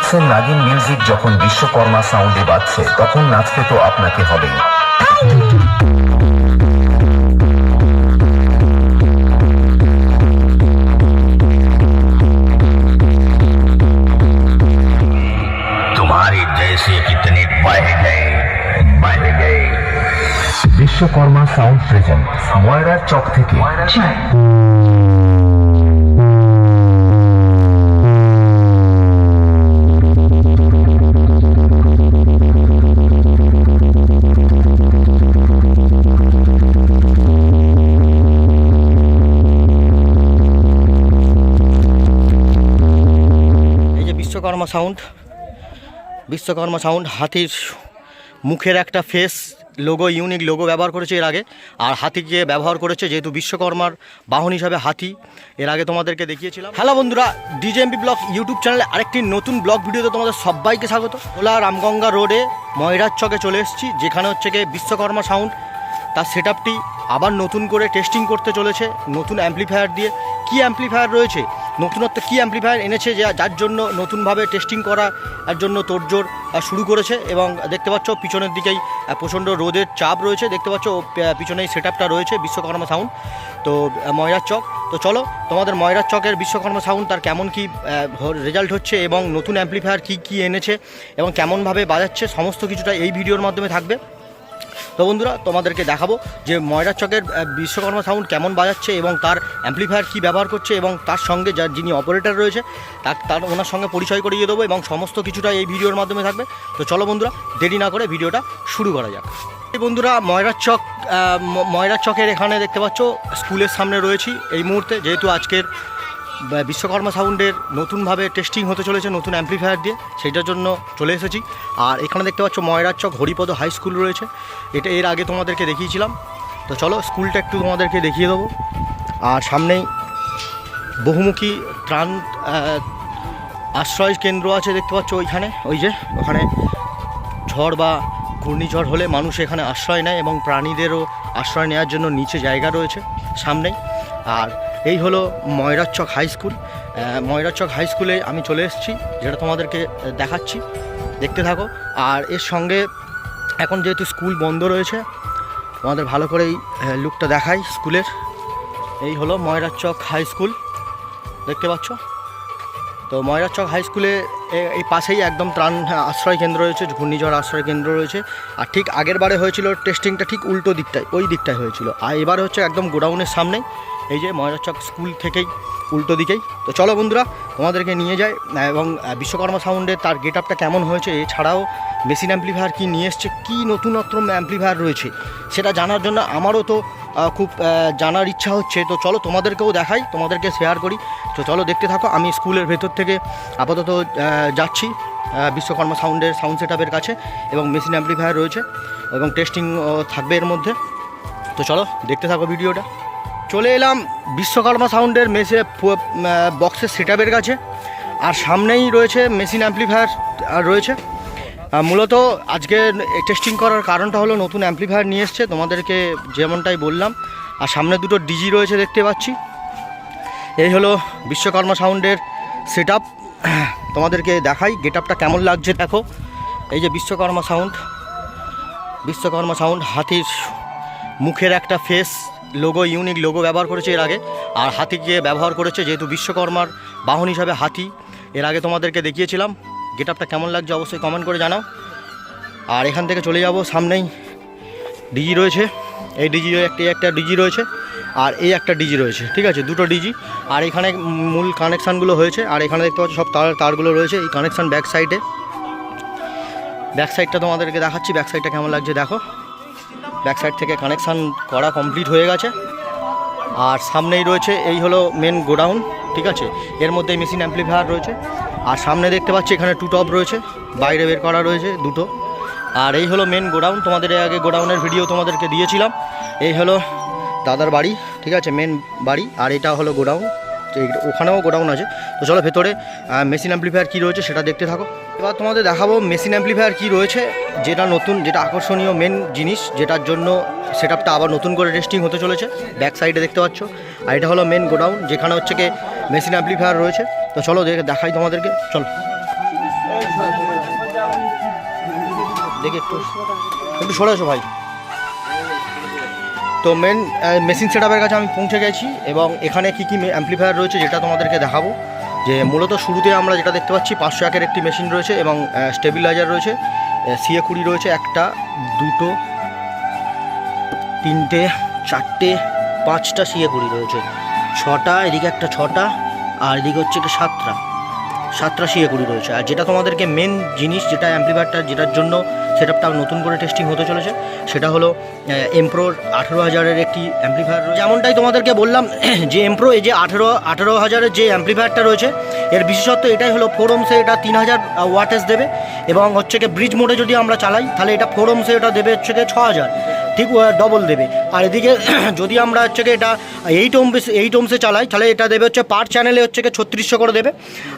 ডিজেক্সের নাগিন music যখন বিশ্বকর্মা সাউন্ডে বাজছে তখন নাচতে তো আপনাকে হবেই। तुम्हारे जैसे कितने बह गए। বিশ্বকর্মা সাউন্ড প্রেজেন্ট ময়রার চক থেকে। বিশ্বকর্মা সাউন্ড হাতির মুখের একটা ফেস লোগো, ইউনিক লোগো ব্যবহার করেছে এর আগে, আর হাতিকে ব্যবহার করেছে যেহেতু বিশ্বকর্মার বাহন হিসাবে হাতি। এর আগে তোমাদেরকে দেখিয়েছিলাম। হ্যালো বন্ধুরা, DjMB ব্লগ ইউটিউব চ্যানেলে আরেকটি নতুন ব্লগ ভিডিওতে তোমাদের সবাইকে স্বাগত। ওলা রামগঙ্গা রোডে ময়রার চকে চলে এসেছি, যেখানে হচ্ছে গিয়ে বিশ্বকর্মা সাউন্ড তার সেট আপটি আবার নতুন করে টেস্টিং করতে চলেছে নতুন অ্যাম্প্লিফায়ার দিয়ে। কী অ্যাম্প্লিফায়ার রয়েছে, নতুনত্ব কী অ্যাম্প্লিফায়ার এনেছে যার জন্য নতুনভাবে টেস্টিং করার জন্য তোড়জোড় শুরু করেছে। এবং দেখতে পাচ্ছ পিছনের দিকেই প্রচণ্ড রোদের চাপ রয়েছে, দেখতে পাচ্ছ পিছনেই সেট আপটা রয়েছে বিশ্বকর্মা সাউন্ড তো ময়রার চক। তো চলো তোমাদের ময়রার চকের বিশ্বকর্মা সাউন্ড তার কেমন কি রেজাল্ট হচ্ছে এবং নতুন অ্যাম্প্লিফায়ার কী এনেছে এবং কেমনভাবে বাজাচ্ছে সমস্ত কিছুটা এই ভিডিওর মাধ্যমে থাকবে। তো বন্ধুরা তোমাদেরকে দেখাবো যে ময়রার চকের বিশ্বকর্মা সাউন্ড কেমন বাজাচ্ছে এবং তার অ্যাম্প্লিফায়ার কী ব্যবহার করছে এবং তার সঙ্গে যিনি অপারেটর রয়েছে তার ওনার সঙ্গে পরিচয় করিয়ে দেবো এবং সমস্ত কিছুটা এই ভিডিওর মাধ্যমে থাকবে। তো চলো বন্ধুরা দেরি না করে ভিডিওটা শুরু করা যাক। এই বন্ধুরা ময়রার চকের এখানে দেখতে পাচ্ছ স্কুলের সামনে রয়েছি এই মুহূর্তে, যেহেতু আজকের বিশ্বকর্মা সাউন্ডের নতুনভাবে টেস্টিং হতে চলেছে নতুন অ্যাম্প্লিফায়ার দিয়ে, সেইটার জন্য চলে এসেছি। আর এখানে দেখতে পাচ্ছ ময়রার চক হরিপদ হাই স্কুল রয়েছে, এটা এর আগে তোমাদেরকে দেখিয়েছিলাম। তো চলো স্কুলটা একটু তোমাদেরকে দেখিয়ে দেবো। আর সামনেই বহুমুখী ত্রাণ আশ্রয় কেন্দ্র আছে, দেখতে পাচ্ছ ওইখানে, ওখানে ঝড় বা ঘূর্ণিঝড় হলে মানুষ এখানে আশ্রয় নেয় এবং প্রাণীদেরও আশ্রয় নেওয়ার জন্য নিচে জায়গা রয়েছে সামনেই। আর এই হলো ময়রার চক হাই স্কুল। ময়রার চক হাই স্কুলে আমি চলে এসেছি, যেটা তোমাদেরকে দেখাচ্ছি, দেখতে থাকো। আর এর সঙ্গে এখন যেহেতু স্কুল বন্ধ রয়েছে তোমাদের ভালো করেই লুকটা দেখাই স্কুলের। এই হলো ময়রার চক হাই স্কুল, দেখতে পাচ্ছ। তো ময়রার চক হাই স্কুলে এই পাশেই একদম ত্রাণ আশ্রয় কেন্দ্র রয়েছে, ঘূর্ণিঝড় আশ্রয় কেন্দ্র রয়েছে। আর ঠিক আগের বারে হয়েছিল টেস্টিংটা ঠিক উল্টো দিকটায়, ওই দিকটায় হয়েছিল। আর এবারে হচ্ছে একদম গোডাউনের সামনেই, এই যে ময়রার চক স্কুল থেকেই উল্টো দিকেই। তো চলো বন্ধুরা তোমাদেরকে নিয়ে যাই এবং বিশ্বকর্মা সাউন্ডের তার গেট আপটা কেমন হয়েছে, এছাড়াও মেশিন অ্যাম্প্লিফায়ার কী নিয়ে এসছে, কী নতুনত্ব অ্যাম্প্লিফায়ার রয়েছে সেটা জানার জন্য আমারও তো খুব জানার ইচ্ছা হচ্ছে। তো চলো তোমাদেরকেও দেখাই, তোমাদেরকে শেয়ার করি। তো চলো দেখতে থাকো। আমি স্কুলের ভেতর থেকে আপাতত যাচ্ছি বিশ্বকর্মা সাউন্ডের সাউন্ড সেট আপের কাছে, এবং মেশিন অ্যাম্প্লিফায়ার রয়েছে এবং টেস্টিং থাকবে এর মধ্যে। তো চলো দেখতে থাকো ভিডিওটা। চলে এলাম বিশ্বকর্মা সাউন্ডের বক্সের সেট আপের কাছে, আর সামনেই রয়েছে মেশিন অ্যাম্প্লিফায়ার রয়েছে। মূলত আজকে টেস্টিং করার কারণটা হলো নতুন অ্যাম্প্লিফায়ার নিয়ে এসছে তোমাদেরকে যেমনটাই বললাম। আর সামনে দুটো ডিজি রয়েছে দেখতে পাচ্ছি। এই হলো বিশ্বকর্মা সাউন্ডের সেট আপ, তোমাদেরকে দেখাই গেট আপটা কেমন লাগছে দেখো। এই যে বিশ্বকর্মা সাউন্ড হাতির মুখের একটা ফেস লোগো, ইউনিক লোগো ব্যবহার করেছে এর আগে, আর হাতিকে ব্যবহার করেছে যেহেতু বিশ্বকর্মার বাহন হিসাবে হাতি। এর আগে তোমাদেরকে দেখিয়েছিলাম। গেট আপটা কেমন লাগছে অবশ্যই কমেন্ট করে জানাও। আর এখান থেকে চলে যাব, সামনেই ডিজি রয়েছে, এই ডিজি একটা ডিজি রয়েছে আর এই একটা ডিজি রয়েছে, ঠিক আছে, দুটো ডিজি। আর এখানে মূল কানেকশানগুলো হয়েছে। আর এখানে দেখতে পাচ্ছ সব তারগুলো রয়েছে, এই কানেকশান ব্যাক সাইডটা তোমাদেরকে দেখাচ্ছি। ব্যাক সাইডটা কেমন লাগছে দেখো। ব্যাক সাইড থেকে কানেকশান করা কমপ্লিট হয়ে গেছে। আর সামনেই রয়েছে এই হলো মেন গোডাউন, ঠিক আছে, এর মধ্যে মেশিন অ্যাম্প্লিফায়ার রয়েছে। আর সামনে দেখতে পাচ্ছি এখানে টু টপ রয়েছে, বাইরে বের করা রয়েছে দুটো। আর এই হলো মেন গোডাউন, তোমাদের আগে গোডাউনের ভিডিও তোমাদেরকে দিয়েছিলাম। এই হলো দাদার বাড়ি, ঠিক আছে, মেন বাড়ি। আর এটা হলো গোডাউন, ওখানেও গোডাউন আছে। তো চলো ভেতরে মেশিন অ্যাম্প্লিফায়ার কী রয়েছে সেটা দেখতে থাকো। এবার তোমাদের দেখাবো মেশিন অ্যাম্প্লিফায়ার কী রয়েছে, যেটা নতুন, যেটা আকর্ষণীয় মেন জিনিস, যেটার জন্য সেট আপটা আবার নতুন করে টেস্টিং হতে চলেছে। ব্যাক সাইডে দেখতে পাচ্ছ। আর এটা হলো মেন গোডাউন, যেখানে হচ্ছে কি মেশিন অ্যাম্প্লিফায়ার রয়েছে। তো চলো দেখাই তোমাদেরকে, চলো। দেখে একটু একটু সরে আসো ভাই। তো মেন মেশিন সেটআপের কাছে আমি পৌঁছে গেছি এবং এখানে কি কি অ্যাম্পলিফায়ার রয়েছে যেটা তোমাদেরকে দেখাবো। যে মূলত শুরুতে আমরা যেটা দেখতে পাচ্ছি 501-এর একটি মেশিন রয়েছে এবং স্টেবিলাইজার রয়েছে, CA20 রয়েছে, 1টা 2টো 3টে 4টে 5টা CA20 রয়েছে, 6টা, এদিকে একটা 6টা, আর এদিকে হচ্ছে কি 7টা CA20 রয়েছে। আর যেটা তোমাদেরকে মেন জিনিস, যেটা অ্যাম্পলিফায়ারটা যেটার জন্য সেটআপটা নতুন করে টেস্টিং হতে চলেছে, সেটা হলো এমপ্রোর 18,000-এর একটি অ্যাম্পলিফায়ার। যেমনটাই তোমাদেরকে বললাম যে এমপ্রো এই যে 18,000-এর যে অ্যাম্পলিফায়ারটা রয়েছে এর বিশেষত্ব এটাই হলো 4 ohms-এ এটা 3000 ওয়াটেজ দেবে এবং হচ্ছে কি ব্রিজ মোডে যদি আমরা চালাই তাহলে এটা 4 ohms-এ এটা দেবে হচ্ছে কি 6000, ঠিক ডবল দেবে। আর এদিকে যদি আমরা হচ্ছে কি এটা 8 ohms-এ চালাই তাহলে এটা দেবে হচ্ছে পার চ্যানেলে হচ্ছে কি 3600 করে দেবে।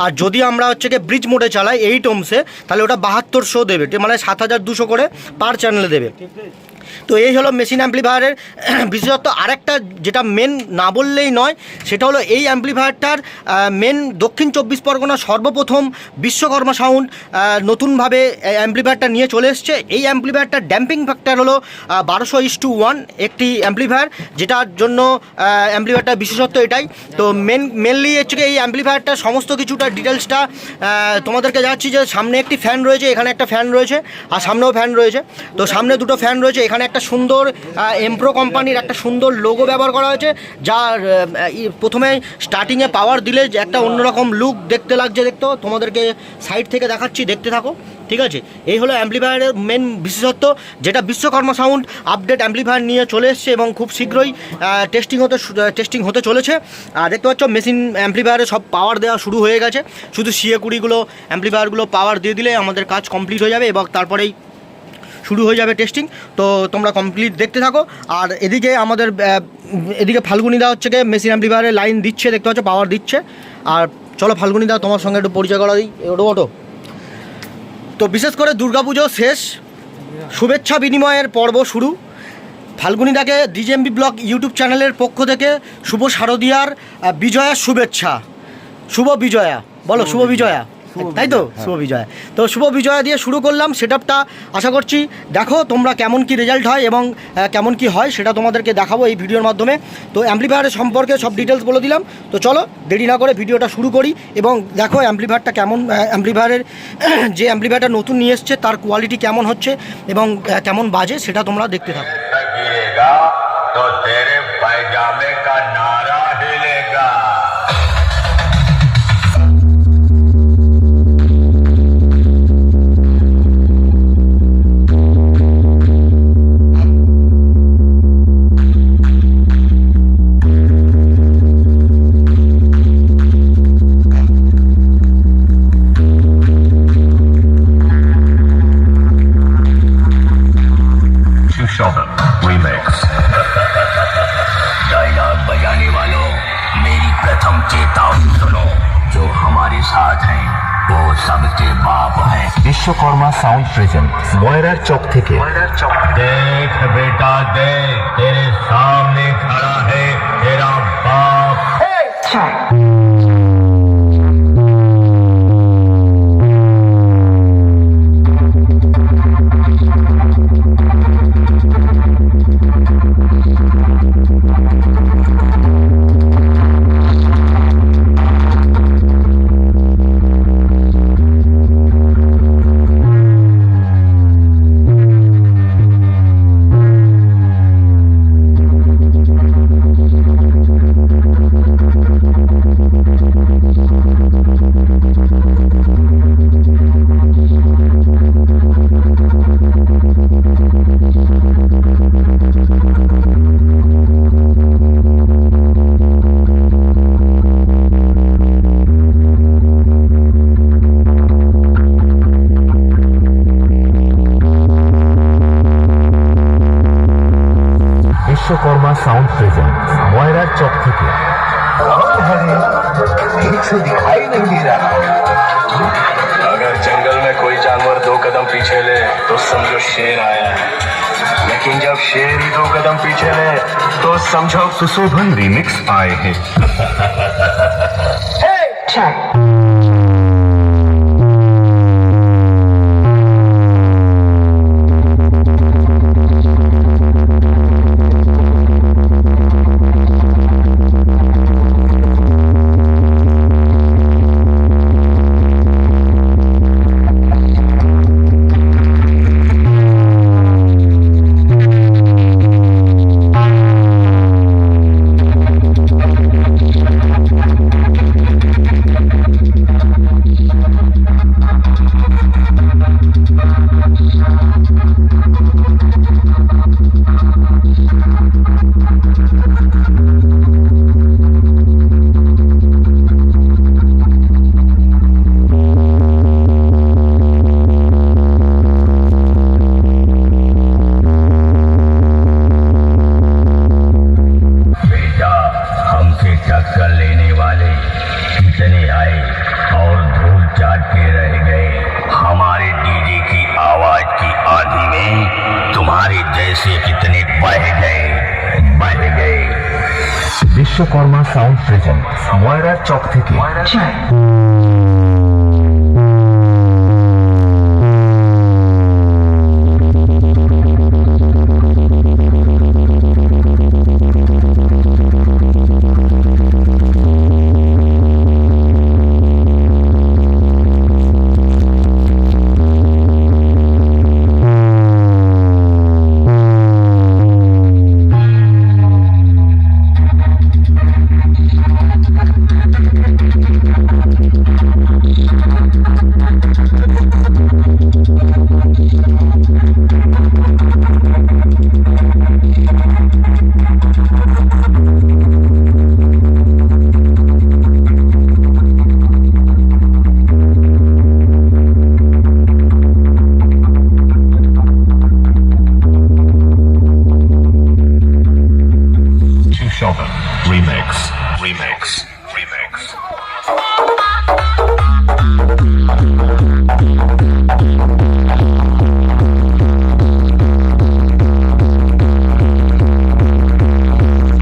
আর যদি আমরা হচ্ছে কি ব্রিজ মোডে চালাই 8 ohms-এ তাহলে ওটা 7200 দেবে, মানে 7200 করে পার চ্যানেলে দেবে। তো এই হলো মেশিন অ্যাম্পলিফায়ারের বিশেষত্ব। আরেকটা যেটা মেন না বললেই নয়, সেটা হলো এই অ্যাম্পলিফায়ারটার মেন দক্ষিণ 24 পরগনা সর্বপ্রথম বিশ্বকর্মা সাউন্ড নতুনভাবে অ্যাম্পলিফায়ারটা নিয়ে চলে এসছে। এই অ্যাম্পলিফায়ারটার ড্যাম্পিং ফ্যাক্টর হলো 1200:1 একটি অ্যাম্পলিফায়ার, যেটার জন্য অ্যাম্পলিফায়ারটার বিশেষত্ব এটাই। তো মেনলি হচ্ছে এই অ্যাম্পলিফায়ারটার সমস্ত কিছুটা ডিটেলসটা তোমাদেরকে যাচ্ছি। যে সামনে একটি ফ্যান রয়েছে, এখানে একটা ফ্যান রয়েছে, আর সামনেও ফ্যান রয়েছে। তো সামনে দুটো ফ্যান রয়েছে, এখানে একটা সুন্দর এমপ্রো কোম্পানির একটা সুন্দর লোগো ব্যবহার করা হয়েছে, যার প্রথমে স্টার্টিংয়ে পাওয়ার দিলে যে একটা অন্যরকম লুক দেখতে লাগছে। দেখতো তোমাদেরকে সাইড থেকে দেখাচ্ছি, দেখতে থাকো, ঠিক আছে। এই হলো অ্যাম্পলিফায়ারের মেন বিশেষত্ব, যেটা বিশ্বকর্মা সাউন্ড আপডেট অ্যাম্পলিফায়ার নিয়ে চলে এসছে এবং খুব শীঘ্রই টেস্টিং হতে চলেছে। আর দেখতে পাচ্ছ মেশিন অ্যাম্পলিফায়ারে সব পাওয়ার দেওয়া শুরু হয়ে গেছে, শুধু CA20 অ্যাম্পলিফায়ারগুলো পাওয়ার দিয়ে দিলে আমাদের কাজ কমপ্লিট হয়ে যাবে এবং তারপরেই শুরু হয়ে যাবে টেস্টিং। তো তোমরা কমপ্লিট দেখতে থাকো। আর এদিকে আমাদের এদিকে ফাল্গুনিদা হচ্ছে গিয়ে মেশিন অ্যাম্পলিফায়ারে লাইন দিচ্ছে, দেখতে পাচ্ছ পাওয়ার দিচ্ছে। আর চলো ফাল্গুনিদা তোমার সঙ্গে একটু পরিচয় করা দিই, ওটো। তো বিশেষ করে দুর্গাপুজো শেষ, শুভেচ্ছা বিনিময়ের পর্ব শুরু। ফাল্গুনিদাকে DjMBVlog ইউটিউব চ্যানেলের পক্ষ থেকে শুভ শারদীয়ার বিজয়ার শুভেচ্ছা। শুভ বিজয়া, বলো শুভ বিজয়া, তাই তো? শুভ বিজয়া। তো শুভ বিজয়া দিয়ে শুরু করলাম সেটআপটা। আশা করছি দেখো তোমরা কেমন কি রেজাল্ট হয় এবং কেমন কি হয় সেটা তোমাদেরকে দেখাবো এই ভিডিওর মাধ্যমে। তো অ্যাম্পলিফায়ারের সম্পর্কে সব ডিটেলস বলে দিলাম। তো চলো দেরি না করে ভিডিওটা শুরু করি এবং দেখো অ্যাম্পলিফায়ারটা কেমন, অ্যাম্পলিফায়ারের যে অ্যাম্পলিফায়ারটা নতুন নিয়ে এসছে তার কোয়ালিটি কেমন হচ্ছে এবং কেমন বাজে সেটা তোমরা দেখতে থাকো। तो तेरे पैजामे का नारा हिलेगा। Remix। डायलॉग बजाने वालों, मेरी प्रथम चेतावनी सुनो, जो हमारे साथ हैं वो सबके बाप हैं। বিশ্বকর্মা সাউন্ড প্রেজেন্ট ময়রার চক থেকে। देख बेटा देख, तेरे सामने खड़ा है तेरा बाप। বিশ্বকর্মা সাউন্ড প্রেজেন্ট ময়রার চক থেকে। ठीक से दिखाई नहीं दे रहा। अगर जंगल में कोई जानवर 2 कदम पीछे ले तो समझो शेर आया है, लेकिन जब शेर ही 2 कदम पीछे ले तो समझो सुशोभन रिमिक्स आए हैं। आए और धूल चाट के रह गए। हमारे डीजे की आवाज की आंधी में तुम्हारे जैसे कितने बह गए। বিশ্বকর্মা সাউন্ড প্রেজেন্ট ময়রার চক থেকে remix.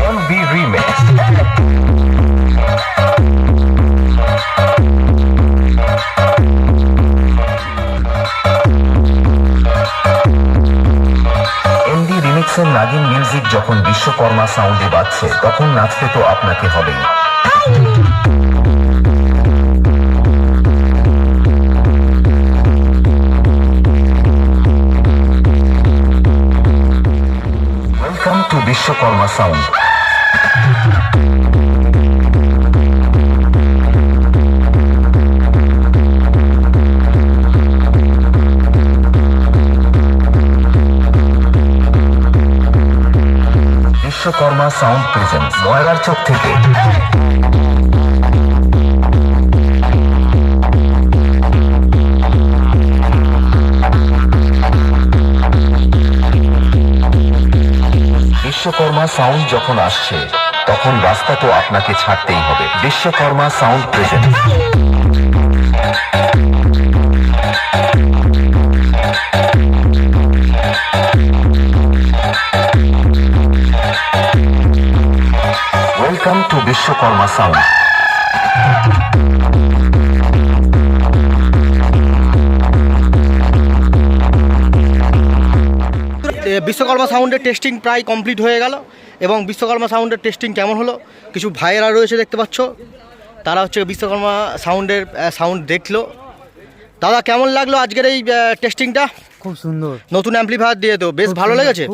DMV remix এমডি রিমিক্সের নাগিন মিউজিক যখন বিশ্বকর্মা সাউন্ডে বাজছে তখন নাচতে তো আপনাকে হবেই। Welcome to Vishwakarma sound. Vishwakarma sound present ময়রার চোখ থেকে বিশ্বকর্মা সাউন্ড যখন আসছে তখন রাস্তা তো আপনাকে ছাড়তেই হবে। Vishwakarma sound present welcome to Vishwakarma sound. Vishwakarma সাউন্ডের টেস্টিং প্রায় কমপ্লিট হয়ে গেল এবং বিশ্বকর্মা সাউন্ডের টেস্টিং কেমন হলো কিছু ভাইয়েরা রয়েছে দেখতে পাচ্ছ, তারা হচ্ছে বিশ্বকর্মা সাউন্ডের সাউন্ড দেখলো। দাদা কেমন লাগলো আজকের এই টেস্টিংটা? খুব সুন্দর, নতুন অ্যাম্পলিফায়ার দিয়ে তো বেশ ভালো লেগেছে।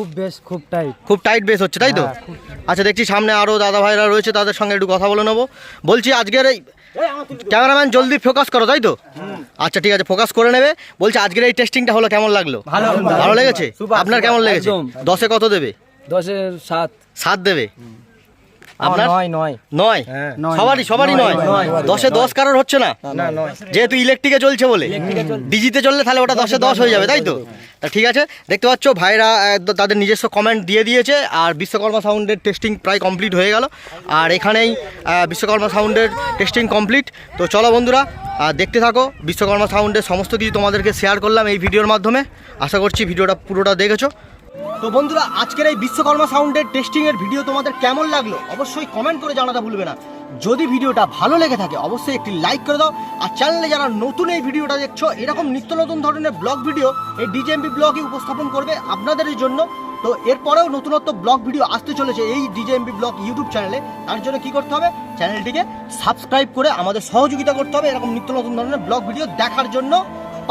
খুব টাইট বেস হচ্ছে তাই তো? আচ্ছা দেখছি সামনে আরও দাদা ভাইরা রয়েছে, তাদের সঙ্গে একটু কথা বলে নেবো। বলছি আজকের এই ক্যামেরাম্যান জলদি ফোকাস করো তাই তো? আচ্ছা ঠিক আছে, ফোকাস করে নেবে। বলছি আজকের এই টেস্টিংটা হলো কেমন লাগলো? ভালো লেগেছে? আপনার কেমন লেগেছে? 10-এ কত দেবে? 10-এ 7 দেবে। আপনার 9? হ্যাঁ, সবারই 9। 10-এ 10 কারোর হচ্ছে না, যেহেতু ইলেকট্রিকে চলছে বলে। ডিজিতে চললে তাহলে ওটা 10-এ 10 হয়ে যাবে তাই তো? তা ঠিক আছে, দেখতে পাচ্ছ ভাইরা তাদের নিজস্ব কমেন্ট দিয়ে দিয়েছে। আর বিশ্বকর্মা সাউন্ডের টেস্টিং প্রায় কমপ্লিট হয়ে গেল। আর এখানেই বিশ্বকর্মা সাউন্ডের টেস্টিং কমপ্লিট। তো চলো বন্ধুরা দেখতে থাকো। বিশ্বকর্মা সাউন্ডের সমস্ত কিছু তোমাদেরকে শেয়ার করলাম এই ভিডিওর মাধ্যমে। আশা করছি ভিডিওটা পুরোটা দেখেছো। তো বন্ধুরা আজকের এই বিশ্বকর্মা সাউন্ডের টেস্টিংয়ের ভিডিও তোমাদের কেমন লাগলো অবশ্যই কমেন্ট করে জানাতে ভুলবে না। যদি ভিডিওটা ভালো লেগে থাকে অবশ্যই একটি লাইক করে দাও। আর চ্যানেলে যারা নতুন এই ভিডিওটা দেখছো, এরকম নিত্য নতুন ধরনের ব্লগ ভিডিও এই DjMB ব্লগই উপস্থাপন করবে আপনাদের জন্য। তো এরপরেও নতুনত্ব ব্লগ ভিডিও আসতে চলেছে এই DjMB ব্লগ ইউটিউব চ্যানেলে। তার জন্য কি করতে হবে? চ্যানেলটিকে সাবস্ক্রাইব করে আমাদের সহযোগিতা করতে হবে এরকম নিত্য নতুন ধরনের ব্লগ ভিডিও দেখার জন্য,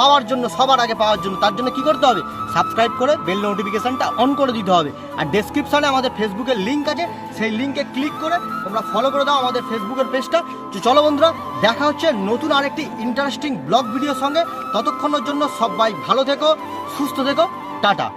পাওয়ার জন্য, সবার আগে পাওয়ার জন্য। তার জন্য কি করতে হবে? সাবস্ক্রাইব করে বেল নোটিফিকেশনটা অন করে দিতে হবে। আর ডেসক্রিপশনে আমাদের ফেসবুকের লিঙ্ক আছে, সেই লিঙ্কে ক্লিক করে তোমরা ফলো করে দাও আমাদের ফেসবুকের পেজটা। তো চলো বন্ধুরা দেখা হচ্ছে নতুন আরেকটি ইন্টারেস্টিং ব্লগ ভিডিওর সঙ্গে। ততক্ষণের জন্য সবাই ভালো থেকো, সুস্থ থেকো, টাটা।